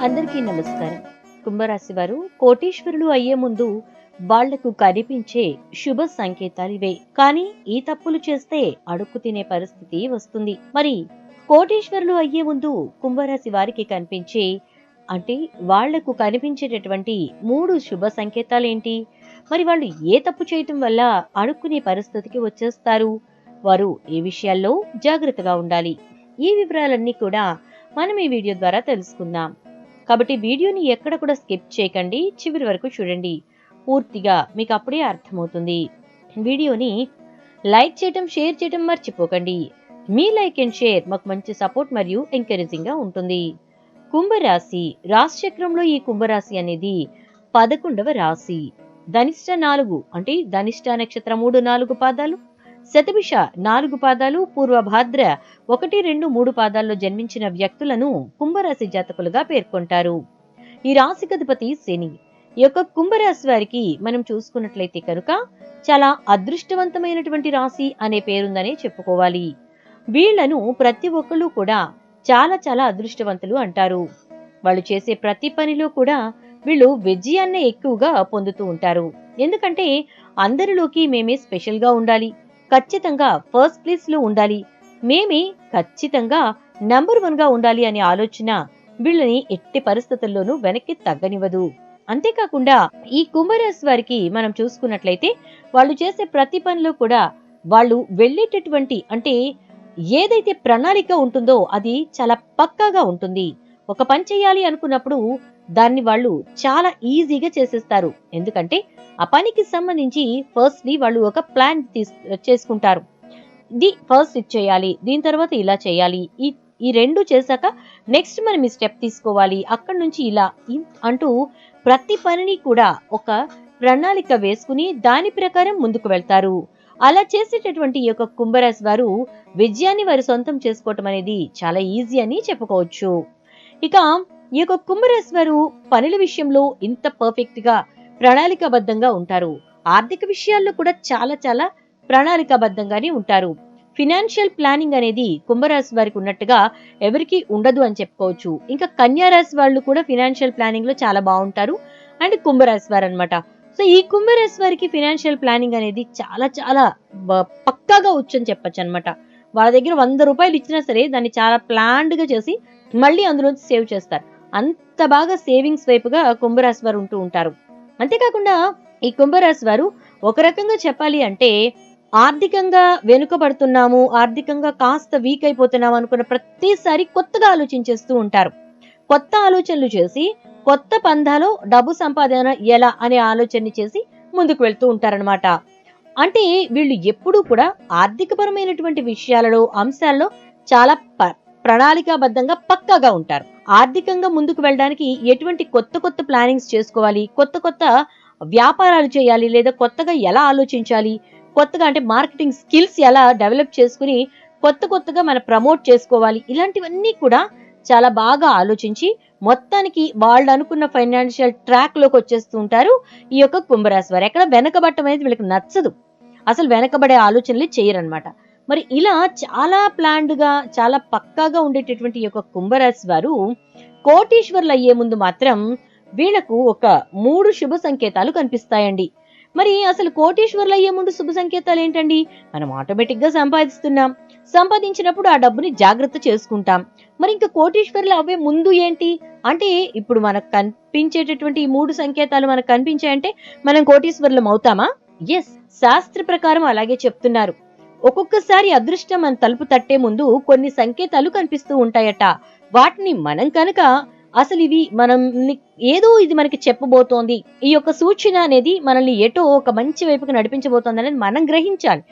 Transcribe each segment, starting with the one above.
అందరికీ నమస్కారం. కుంభరాశి వారు కోటీశ్వరులు అయ్యే ముందు వాళ్లకు కనిపించే శుభ సంకేతాలివే. కానీ ఈ తప్పులు చేస్తే అడుక్కు తినే పరిస్థితి వస్తుంది. మరి కోటీశ్వరులు అయ్యే ముందు కుంభరాశి వారికి కనిపించే వాళ్లకు కనిపించేటటువంటి 3 శుభ సంకేతాలేంటి? మరి వాళ్ళు ఏ తప్పు చేయటం వల్ల అడుక్కునే పరిస్థితికి వచ్చేస్తారు? వారు ఏ విషయాల్లో జాగ్రత్తగా ఉండాలి? ఈ వివరాలన్నీ కూడా మనం ఈ వీడియో ద్వారా తెలుసుకుందాం. కాబట్టి వీడియోని ఎక్కడ కూడా స్కిప్ చేయకండి, చివరి వరకు చూడండి. పూర్తిగా మీకు అప్పుడే అర్థమవుతుంది. వీడియోని లైక్ చేయటం, షేర్ చేయటం మర్చిపోకండి. మీ లైక్ అండ్ షేర్ మాకు మంచి సపోర్ట్ మరియు ఎంకరేజింగ్ గా ఉంటుంది. కుంభరాశి రాశి చక్రంలో ఈ కుంభరాశి అనేది 11వ రాశి. ధనిష్ట 4 ధనిష్ట నక్షత్రం 3-4 పాదాలు, శతభిష 4 పాదాలు, పూర్వభాద్ర 1-2-3 పాదాల్లో జన్మించిన వ్యక్తులను కుంభరాశి జాతకులుగా పేర్కొంటారు. ఈ రాశికధిపతి శని. ఈ యొక్క కుంభరాశి వారికి మనం చూసుకున్నట్లయితే కనుక చాలా అదృష్టవంతమైనటువంటి రాశి అనే పేరుందనే చెప్పుకోవాలి. వీళ్లను ప్రతి ఒక్కళ్ళు కూడా చాలా చాలా అదృష్టవంతులు అంటారు. వాళ్ళు చేసే ప్రతి పనిలో కూడా వీళ్ళు విజయాన్నే ఎక్కువగా పొందుతూ ఉంటారు. ఎందుకంటే అందరిలోకి మేమే స్పెషల్ గా ఉండాలి, ఖచ్చితంగా ఫస్ట్ ప్లేస్ లో ఉండాలి, మేమే ఖచ్చితంగా నంబర్ 1 గా ఉండాలి అనే ఆలోచన వీళ్ళని ఎట్టి పరిస్థితుల్లోనూ వెనక్కి తగ్గనివ్వదు. అంతేకాకుండా ఈ కుంభరాశి వారికి మనం చూసుకున్నట్లయితే వాళ్ళు చేసే ప్రతి పనిలో కూడా వాళ్ళు వెళ్ళేటటువంటి ఏదైతే ప్రణాళిక ఉంటుందో అది చాలా పక్కాగా ఉంటుంది. ఒక పని చేయాలి అనుకున్నప్పుడు దాన్ని వాళ్ళు చాలా ఈజీగా చేసేస్తారు. ఎందుకంటే ఆ పనికి సంబంధించి ఫస్ట్లీ వాళ్ళు ఒక ప్లాన్ చేసుకుంటారు. ఫస్ట్ ఇది చేయాలి, దీని తర్వాత ఇలా చేయాలి, ఈ రెండు చేశాక నెక్స్ట్ మనం ఈ స్టెప్ తీసుకోవాలి, అక్కడి నుంచి ఇలా అంటూ ప్రతి పనిని కూడా ఒక ప్రణాళిక వేసుకుని దాని ప్రకారం ముందుకు వెళ్తారు. అలా చేసేటటువంటి ఈ యొక్క కుంభరాశి వారు విజయాన్ని వారు సొంతం చేసుకోవటం అనేది చాలా ఈజీ అని చెప్పుకోవచ్చు. ఇక ఈ యొక్క కుంభరాశి వారు పనుల విషయంలో ఇంత పర్ఫెక్ట్ గా ప్రణాళికాబద్ధంగా ఉంటారు. ఆర్థిక విషయాల్లో కూడా చాలా చాలా ప్రణాళికాబద్ధంగానే ఉంటారు. ఫినాన్షియల్ ప్లానింగ్ అనేది కుంభరాశి వారికి ఉన్నట్టుగా ఎవరికి ఉండదు అని చెప్పుకోవచ్చు. ఇంకా కన్యా రాశి వాళ్ళు కూడా ఫినాన్షియల్ ప్లానింగ్ లో చాలా బాగుంటారు అండ్ కుంభరాశి వారు అనమాట. సో ఈ కుంభరాశి వారికి ఫినాన్షియల్ ప్లానింగ్ అనేది చాలా చాలా పక్కాగా వచ్చని చెప్పొచ్చు అనమాట. వాళ్ళ దగ్గర 100 రూపాయలు ఇచ్చినా సరే దాన్ని చాలా ప్లాన్డ్ గా చేసి మళ్ళీ అందులోంచి సేవ్ చేస్తారు. అంత బాగా సేవింగ్స్ వైపుగా కుంభరాశి వారు ఉంటూ ఉంటారు. అంతేకాకుండా ఈ కుంభరాశి వారు ఒక రకంగా చెప్పాలి అంటే ఆర్థికంగా వెనుకబడుతున్నాము, ఆర్థికంగా కాస్త వీక్ అయిపోతున్నాము అనుకున్న ప్రతిసారి కొత్తగా ఆలోచించేస్తూ ఉంటారు. కొత్త ఆలోచనలు చేసి కొత్త పంధాలో డబ్బు సంపాదన ఎలా అనే ఆలోచన చేసి ముందుకు వెళ్తూ ఉంటారనమాట. అంటే వీళ్ళు ఎప్పుడూ కూడా ఆర్థికపరమైనటువంటి విషయాలలో అంశాల్లో చాలా ప్రణాళికాబద్ధంగా పక్కాగా ఉంటారు. ఆర్థికంగా ముందుకు వెళ్ళడానికి ఎటువంటి కొత్త కొత్త ప్లానింగ్స్ చేసుకోవాలి, కొత్త కొత్త వ్యాపారాలు చేయాలి, లేదా కొత్తగా ఎలా ఆలోచించాలి, కొత్తగా మార్కెటింగ్ స్కిల్స్ ఎలా డెవలప్ చేసుకుని కొత్తగా మనం ప్రమోట్ చేసుకోవాలి, ఇలాంటివన్నీ కూడా చాలా బాగా ఆలోచించి మొత్తానికి వాళ్ళు అనుకున్న ఫైనాన్షియల్ ట్రాక్ లోకి వచ్చేస్తూ ఉంటారు ఈ యొక్క కుంభరాశి వారు. ఎక్కడ వెనకబడటం అనేది వీళ్ళకి నచ్చదు, అసలు వెనకబడే ఆలోచనలు చేయరనమాట. మరి ఇలా చాలా ప్లాన్డ్ గా చాలా పక్కాగా ఉండేటటువంటి ఈ యొక్క కుంభరాశి వారు కోటీశ్వరులు అయ్యే ముందు మాత్రం వీళ్లకు ఒక 3 శుభ సంకేతాలు కనిపిస్తాయండి. మరి అసలు కోటీశ్వరులు అయ్యే ముందు శుభ సంకేతాలు ఏంటండి? మనం ఆటోమేటిక్ గా సంపాదించినప్పుడు ఆ డబ్బుని జాగ్రత్త చేసుకుంటాం. మరి ఇంకా కోటీశ్వరులు అవ్వే ముందు ఏంటి ఇప్పుడు మనకు కనిపించేటటువంటి ఈ 3 సంకేతాలు మనకు కనిపించాయంటే మనం కోటీశ్వరులం అవుతామా? ఎస్, శాస్త్ర ప్రకారం అలాగే చెప్తున్నారు. ఒక్కొక్కసారి అదృష్టం మన తలుపు తట్టే ముందు కొన్ని సంకేతాలు కనిపిస్తూ ఉంటాయట. వాటిని మనం కనుక అసలు ఇవి ఇది మనకి చెప్పబోతోంది, ఈ యొక్క సూచన అనేది మనల్ని ఎటో ఒక మంచి వైపుకి నడిపించబోతోంది అనేది మనం గ్రహించాలి.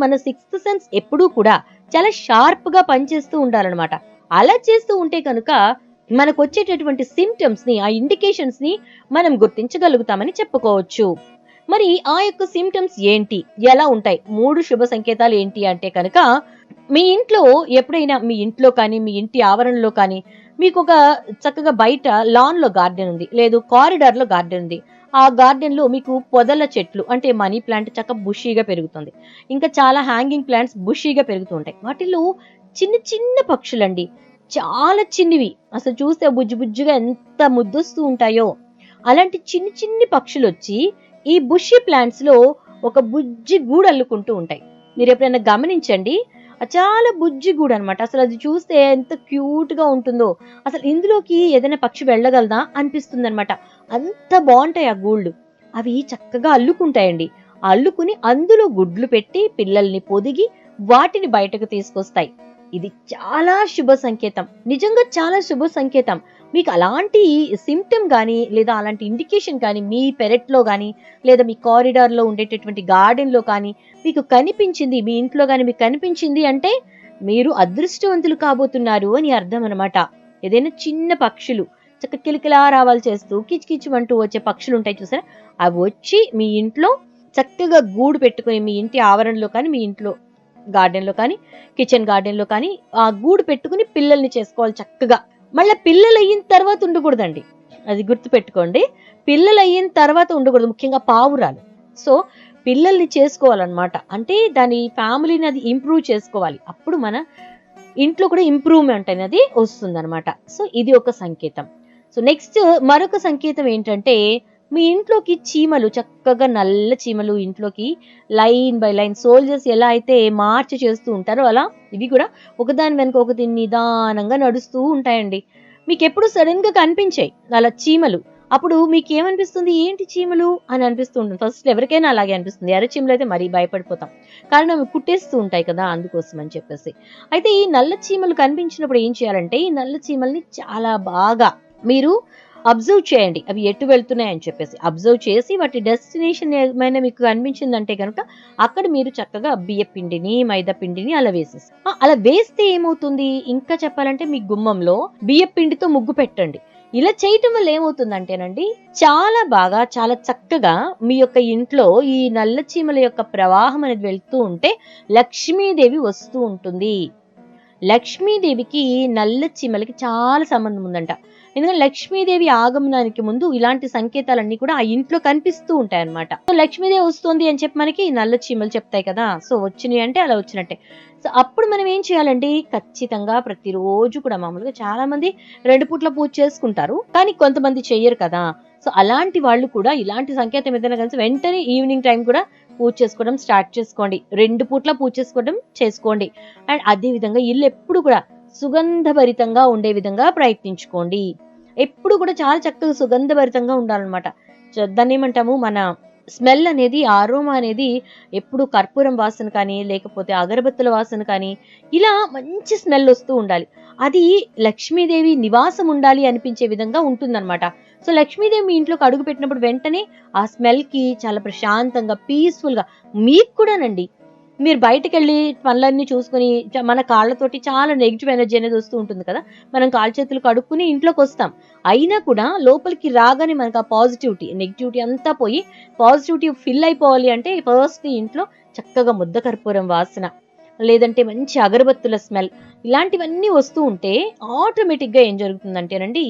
మన 6th సెన్స్ ఎప్పుడూ కూడా చాలా షార్ప్ గా పనిచేస్తూ ఉండాలన్నమాట. అలా చేస్తూ ఉంటే కనుక మనకు వచ్చేటటువంటి సిమ్టమ్స్ ని, ఆ ఇండికేషన్స్ ని మనం గుర్తించగలుగుతామని చెప్పుకోవచ్చు. మరి ఆ యొక్క సిమ్టమ్స్ ఏంటి, ఎలా ఉంటాయి? 3 శుభ సంకేతాలు ఏంటి అంటే కనుక మీ ఇంట్లో ఎప్పుడైనా మీ ఇంట్లో కానీ మీ ఇంటి ఆవరణలో కానీ మీకు ఒక చక్కగా బయట లాన్ లో గార్డెన్ ఉంది, లేదు కారిడార్ లో గార్డెన్ ఉంది. ఆ గార్డెన్ లో మీకు పొదల చెట్లు మనీ ప్లాంట్ చక్కగా బుషీగా పెరుగుతుంది. ఇంకా చాలా హ్యాంగింగ్ ప్లాంట్స్ బుషీగా పెరుగుతూ ఉంటాయి. వాటిలో చిన్న చిన్న పక్షులండి చాలా చిన్నవి, అసలు చూస్తే బుజ్జి బుజ్జిగా ఎంత ముద్దొస్తూ ఉంటాయో అలాంటి చిన్ని చిన్ని పక్షులొచ్చి ఈ బుషీ ప్లాంట్స్ లో ఒక బుజ్జి గూడు అల్లుకుంటూ ఉంటాయి. మీరు ఎప్పుడైనా గమనించండి. చాలా బుజ్జి గూడు అనమాట. అసలు అది చూస్తే ఎంత క్యూట్ గా ఉంటుందో. అసలు ఇందులోకి ఏదైనా పక్షి వెళ్ళగలదా అనిపిస్తుంది అనమాట. అంత బాగుంటాయి ఆ గూళ్ళు. అవి చక్కగా అల్లుకుంటాయండి. అల్లుకుని అందులో గుడ్లు పెట్టి పిల్లల్ని పొదిగి వాటిని బయటకు తీసుకొస్తాయి. ఇది చాలా శుభ సంకేతం. నిజంగా చాలా శుభ సంకేతం. మీకు అలాంటి సింప్టమ్ గాని, లేదా అలాంటి ఇండికేషన్ కానీ మీ పెరట్లో గాని, లేదా మీ కారిడార్‌లో ఉండేటటువంటి గార్డెన్‌లో కానీ మీకు కనిపించింది, మీ ఇంట్లో గాని మీకు కనిపించింది అంటే, మీరు అదృష్టవంతులు కాబోతున్నారు అని అర్థం అన్నమాట. ఏదైనా చిన్న పక్షులు కిలకిలా రావాలు చేస్తూ, కిచ్ వచ్చే పక్షులుంటాయి చూసారా? అవి వచ్చి మీ ఇంట్లో చక్కగా గూడు పెట్టుకొని, మీ ఇంటి ఆవరణలో కానీ, మీ ఇంట్లో గార్డెన్‌లో కానీ, కిచెన్ గార్డెన్‌లో కానీ ఆ గూడు పెట్టుకొని పిల్లల్ని చేసుకోవాలి చక్కగా. మళ్ళా పిల్లలయిన తర్వాత ఉండకూడదండి. అది గుర్తుపెట్టుకోండి. పిల్లలయిన తర్వాత ఉండకూడదు. ముఖ్యంగా పావురాలు. సో, పిల్లల్ని చేసుకోవాలనమాట. అంటే దాని ఫ్యామిలీని అది ఇంప్రూవ్ చేసుకోవాలి. అప్పుడు మన ఇంట్లో కూడా ఇంప్రూవ్‌మెంట్ అనేది వస్తుందనమాట. సో, ఇది ఒక సంకేతం. సో, నెక్స్ట్ మరొక సంకేతం ఏంటంటే, మీ ఇంట్లోకి చీమలు చక్కగా నల్ల చీమలు ఇంట్లోకి లైన్ బై లైన్ సోల్జర్స్ ఎలా అయితే మార్చ్ చేస్తూ ఉంటారో అలా ఇవి కూడా ఒకదాని వెనుక ఒకటి నిదానంగా నడుస్తూ ఉంటాయండి. మీకెప్పుడు సడెన్‌గా కనిపించాయి అలా చీమలు. అప్పుడు మీకేమనిపిస్తుంది? ఏంటి చీమలు అని అనిపిస్తూ ఉంటుంది. ఫస్ట్ ఎవరికైనా అలాగే అనిపిస్తుంది. ఎర్ర చీమలైతే మరీ భయపడిపోతాం. కారణం అవి కుట్టేస్తూ ఉంటాయి కదా! అందుకోసం అని చెప్పేసి. అయితే ఈ నల్ల చీమలు కనిపించినప్పుడు ఏం చేయాలంటే, ఈ నల్ల చీమల్ని చాలా బాగా మీరు అబ్జర్వ్ చేయండి. అవి ఎటు వెళ్తున్నాయని చెప్పేసి. అబ్జర్వ్ చేసి వాటి డెస్టినేషన్ ఏమైనా మీకు కనిపించిందంటే గనక అక్కడ మీరు చక్కగా బియ్య పిండిని, మైదా పిండిని అలా వేసేసి అలా వేస్తే ఏమవుతుంది? ఇంకా చెప్పాలంటే మీ గుమ్మంలో బియ్య పిండితో ముగ్గు పెట్టండి. ఇలా చేయటం వల్ల ఏమవుతుందంటేనండి, చాలా బాగా చాలా చక్కగా మీ యొక్క ఇంట్లో ఈ నల్ల చీమల యొక్క ప్రవాహం అనేది వెళ్తూ ఉంటే లక్ష్మీదేవి వస్తూ ఉంటుంది. లక్ష్మీదేవికి నల్ల చీమలకి చాలా సంబంధం ఉందంట. ఎందుకంటే లక్ష్మీదేవి ఆగమనానికి ముందు ఇలాంటి సంకేతాలన్నీ కూడా ఆ ఇంట్లో కనిపిస్తూ ఉంటాయన్నమాట. సో లక్ష్మీదేవి వస్తుంది అని చెప్పి మనకి నల్ల చీమలు చెప్తాయి కదా! సో వచ్చినాయి అంటే అలా వచ్చినట్టే. సో అప్పుడు మనం ఏం చేయాలండి? ఖచ్చితంగా ప్రతిరోజు కూడా మామూలుగా చాలా మంది 2 పూట్ల పూజ చేసుకుంటారు. కానీ కొంతమంది చెయ్యరు కదా! సో అలాంటి వాళ్ళు కూడా ఇలాంటి సంకేతం ఏదైనా కలిసి వెంటనే ఈవినింగ్ టైం కూడా పూజ చేసుకోవడం స్టార్ట్ చేసుకోండి. 2 పూట్ల పూజ చేసుకోండి. అండ్ అదే విధంగా ఇల్లు ఎప్పుడు కూడా సుగంధభరితంగా ఉండే విధంగా ప్రయత్నించుకోండి. ఎప్పుడు కూడా చాలా చక్కగా సుగంధభరితంగా ఉండాలన్నమాట. దాన్నేమంటాము మన స్మెల్ అనేది, అరోమా అనేది ఎప్పుడు కర్పూరం వాసన కానీ, లేకపోతే అగరబత్తుల వాసన కానీ, ఇలా మంచి స్మెల్ వస్తూ ఉండాలి. అది లక్ష్మీదేవి నివాసం ఉండాలి అనిపించే విధంగా ఉంటుందన్నమాట. సో, లక్ష్మీదేవి మీ ఇంట్లోకి అడుగుపెట్టినప్పుడు వెంటనే ఆ స్మెల్‌కి చాలా ప్రశాంతంగా, పీస్‌ఫుల్‌గా మీకు కూడానండి. మీరు బయటికెళ్ళి పనులన్నీ చూసుకొని మన కాళ్ళతోటి చాలా నెగెటివ్ ఎనర్జీ అనేది వస్తూ ఉంటుంది కదా! మనం కాళ్ళు చేతులు కడుక్కొని ఇంట్లోకొస్తాం. అయినా కూడా లోపలికి రాగానే మనకు ఆ పాజిటివిటీ, నెగెటివిటీ అంతా పోయి పాజిటివిటీ ఫిల్ అయిపోవాలి అంటే ఫస్ట్ ఇంట్లో చక్కగా ముద్ద కర్పూరం వాసన, లేదంటే మంచి అగరబత్తుల స్మెల్ ఇలాంటివన్నీ వస్తూ ఉంటే ఆటోమేటిక్‌గా ఏం జరుగుతుందంటేనండి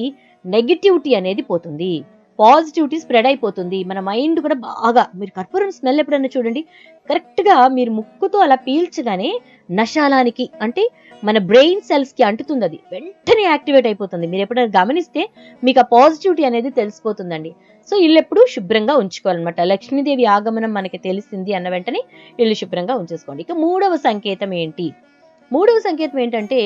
నెగెటివిటీ అనేది పోతుంది. పాజిటివిటీ స్ప్రెడ్ అయిపోతుంది. మన మైండ్ కూడా బాగా మీరు కర్పూరం స్మెల్ ఎప్పుడైనా చూడండి. కరెక్ట్‌గా మీరు ముక్కుతో అలా పీల్చగానే నశాలానికి అంటే మన బ్రెయిన్ సెల్స్‌కి అంటుతుందది. వెంటనే యాక్టివేట్ అయిపోతుంది. మీరెప్పుడైనా గమనిస్తే మీకు ఆ పాజిటివిటీ అనేది తెలిసిపోతుందండి. సో, ఇల్లెప్పుడు శుభ్రంగా ఉంచుకోవాలన్నమాట. లక్ష్మీదేవి ఆగమనం మనకి తెలిసింది అన్న వెంటనే ఇల్లు శుభ్రంగా ఉంచేసుకోండి. ఇక మూడవ సంకేతం ఏంటి? మూడవ సంకేతం ఏంటంటే,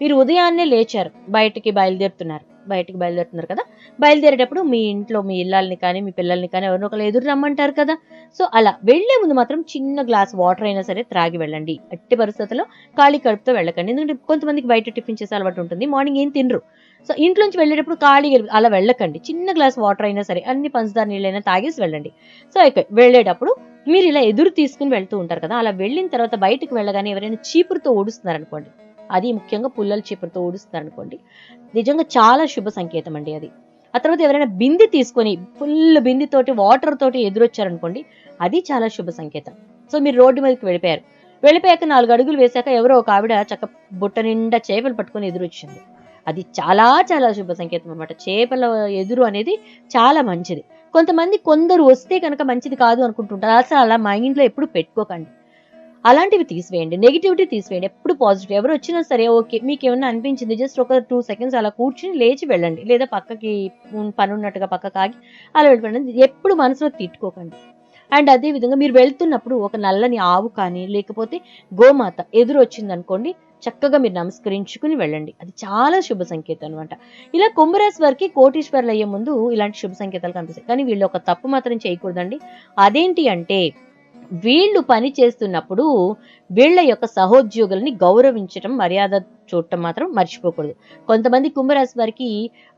మీరు ఉదయాన్నే లేచారు. బయటికి బయలుదేరుతున్నారు కదా! బయలుదేరేటప్పుడు మీ ఇంట్లో మీ ఇల్లాలని కానీ, మీ పిల్లల్ని కానీ ఎవరినో ఒకళ్ళు ఎదురు రమ్మంటారు కదా! సో, అలా వెళ్ళే ముందు మాత్రం చిన్న గ్లాస్ వాటర్ అయినా సరే త్రాగి వెళ్ళండి. ఎట్టి పరిస్థితుల్లో ఖాళీ కడుపుతో వెళ్ళకండి. ఎందుకంటే కొంతమందికి బయట టిఫిన్ చేసే అలవాటు ఉంటుంది. మార్నింగ్ ఏం తినరు. సో, ఇంట్లోంచి వెళ్ళేటప్పుడు ఖాళీగా అలా వెళ్ళకండి. చిన్న గ్లాస్ వాటర్ అయినా సరే, అన్ని పంచదార నీళ్ళైనా తాగేసి వెళ్ళండి. సో, వెళ్ళేటప్పుడు మీరిలా ఎదురు తీసుకొని వెళ్తూ ఉంటారు కదా! అలా వెళ్ళిన తర్వాత బయటకి వెళ్ళగానే ఎవరైనా చీపురుతో ఊడుస్తున్నారనుకోండి, అది ముఖ్యంగా పుల్లల చీపురుతో ఊడుస్తున్నారనుకోండి, నిజంగా చాలా శుభ సంకేతం అండి అది. ఆ తర్వాత ఎవరైనా బిందె తీసుకొని ఫుల్ బిందెతోటి వాటర్ తోటి ఎదురొచ్చారనుకోండి, అది చాలా శుభ సంకేతం. సో, మీరు రోడ్డు మీదకి వెళ్ళిపోయారు. వెళ్ళిపోయాక 4 అడుగులు వేశాక ఎవరో ఒక ఆవిడ బుట్ట నిండా చేపలు పట్టుకొని ఎదురొచ్చింది. అది చాలా చాలా శుభ సంకేతం అన్నమాట. చేపల ఎదురు అనేది చాలా మంచిది. కొందరు వస్తే గనక మంచిది కాదు అనుకుంటుంటారు. అసలు అలా మైండ్‌లో ఎప్పుడు పెట్టుకోకండి. అలాంటివి తీసివేయండి. నెగటివిటీ తీసివేయండి. ఎప్పుడు పాజిటివ్. ఎవరు వచ్చినా సరే ఓకే. మీకేమన్నా అనిపించింది జస్ట్ ఒక 2 సెకండ్స్ అలా కూర్చొని లేచి వెళ్ళండి. లేదా పక్కకి పనున్నట్టుగా పక్కకాగి అలా వెళ్ళిపోండి. ఎప్పుడు మనసులో తిట్టుకోకండి. అండ్ అదే విధంగా మీరు వెళ్తున్నప్పుడు ఒక నల్లని ఆవు కానీ, లేకపోతే గోమాత ఎదురొచ్చిందనుకోండి, చక్కగా మీరు నమస్కరించుకుని వెళ్ళండి. అది చాలా శుభ సంకేతం అనమాట. ఇలా కుంభరాశి వారికి కోటీశ్వరులయ్యే ముందు ఇలాంటి శుభ సంకేతాలు కనిపిస్తాయి. కానీ వీళ్ళు ఒక తప్పు మాత్రం చేయకూడదండి. అదేంటి అంటే వీళ్ళు పని చేస్తున్నప్పుడు వీళ్ళ యొక్క సహోద్యోగులని గౌరవించటం, మర్యాద చూడటం మాత్రం మర్చిపోకూడదు. కొంతమంది కుంభరాశి వారికి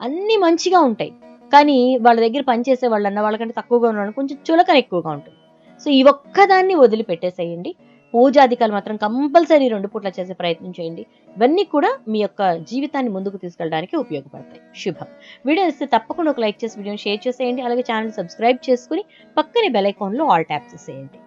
అన్నీ మంచిగా ఉంటాయి. కానీ వాళ్ళ దగ్గర పని చేసే వాళ్ళన్నా వాళ్ళకంటే తక్కువగా ఉన్నవాళ్ళని కొంచెం చులకన ఎక్కువగా ఉంటుంది. సో, ఈ ఒక్కదాన్ని వదిలిపెట్టేసేయండి. పూజాదికాలు మాత్రం కంపల్సరీ 2 పూట్ల చేసే ప్రయత్నం చేయండి. ఇవన్నీ కూడా మీ యొక్క జీవితాన్ని ముందుకు తీసుకెళ్ళడానికి ఉపయోగపడతాయి. శుభం. వీడియో నచ్చితే తప్పకుండా ఒక లైక్ చేసి వీడియోని షేర్ చేసేయండి. అలాగే ఛానెల్‌ని సబ్స్క్రైబ్ చేసుకొని పక్కనే బెల్ ఐకాన్‌లో ఆల్ ట్యాప్ చేసేయండి.